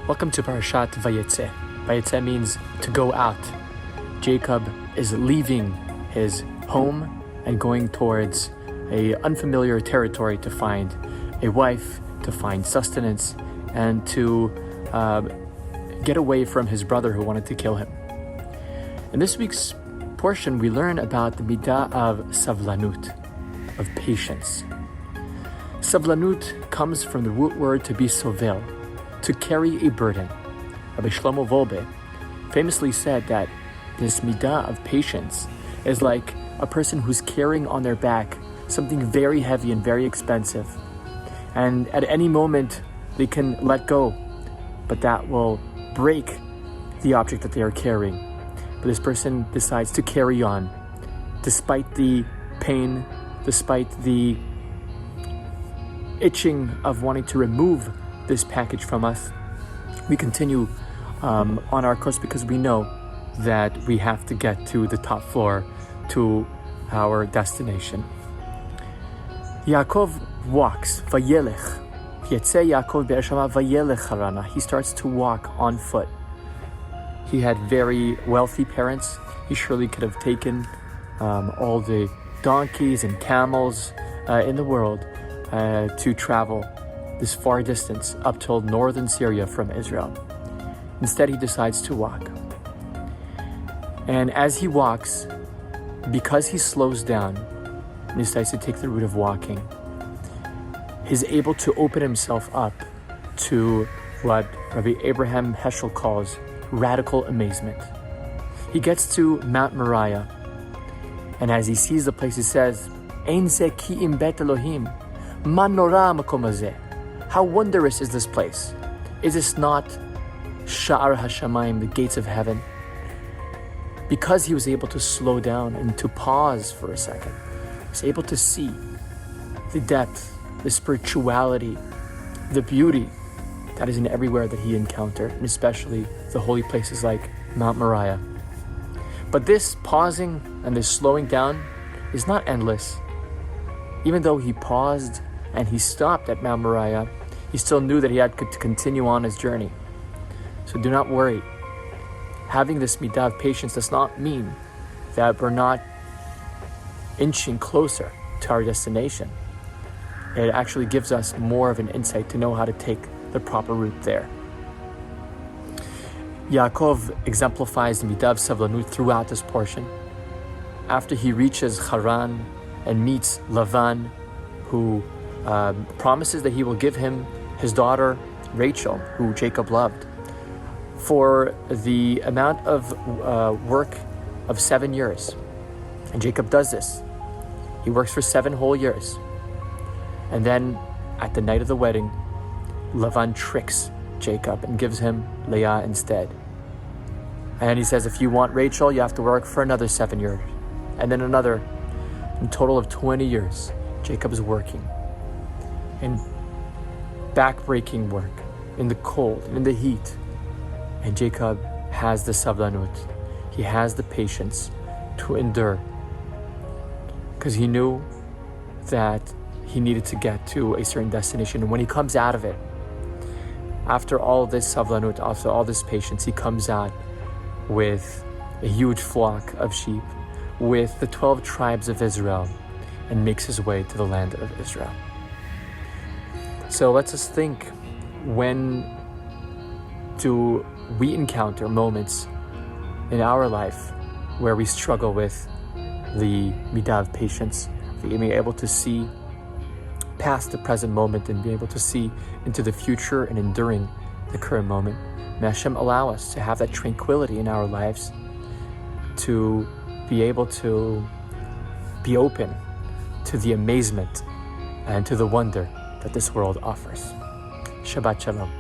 Welcome to Parashat Vayetze. Vayetze means to go out. Jacob is leaving his home and going towards a unfamiliar territory to find a wife, to find sustenance, and to get away from his brother who wanted to kill him. In this week's portion, we learn about the midah of savlanut, of patience. Savlanut comes from the root word to be sovel, to carry a burden. Rabbi Shlomo Volbe famously said that this midah of patience is like a person who's carrying on their back something very heavy and very expensive. And at any moment, they can let go, but that will break the object that they are carrying. But this person decides to carry on, despite the pain, despite the itching of wanting to remove this package from us. We continue on our course because we know that we have to get to the top floor, to our destination. Yaakov walks, Vayelech. Vayetze Yaakov be'eshama Vayelech harana. He starts to walk on foot. He had very wealthy parents. He surely could have taken all the donkeys and camels in the world to travel this far distance up till northern Syria from Israel. Instead, he decides to walk. And as he walks, because he slows down and decides to take the route of walking, he's able to open himself up to what Rabbi Abraham Heschel calls radical amazement. He gets to Mount Moriah, and as he sees the place, he says, Ein ze ki'im bet Elohim, ma nora makom hazeh. How wondrous is this place? Is this not Sha'ar HaShamayim, the gates of heaven? Because he was able to slow down and to pause for a second, he was able to see the depth, the spirituality, the beauty that is in everywhere that he encountered, and especially the holy places like Mount Moriah. But this pausing and this slowing down is not endless. Even though he paused and he stopped at Mount Moriah, he still knew that he had to continue on his journey. So do not worry. Having this midah of patience does not mean that we're not inching closer to our destination. It actually gives us more of an insight to know how to take the proper route there. Yaakov exemplifies the midah of savlanut throughout this portion. After he reaches Haran and meets Lavan, who promises that he will give him his daughter Rachel, who Jacob loved, for the amount of work of 7 years. And Jacob does this. He works for 7 whole years. And then at the night of the wedding, Lavan tricks Jacob and gives him Leah instead. And he says, if you want Rachel, you have to work for another 7 years. And then another, in total of 20 years, Jacob is working in back-breaking work, in the cold, in the heat. And Jacob has the savlanut. He has the patience to endure, because he knew that he needed to get to a certain destination. And when he comes out of it, after all this savlanut, after all this patience, he comes out with a huge flock of sheep, with the 12 tribes of Israel, and makes his way to the land of Israel. So let's just think, when do we encounter moments in our life where we struggle with the midah of patience, being able to see past the present moment and be able to see into the future and enduring the current moment? May Hashem allow us to have that tranquility in our lives, to be able to be open to the amazement and to the wonder that this world offers. Shabbat Shalom.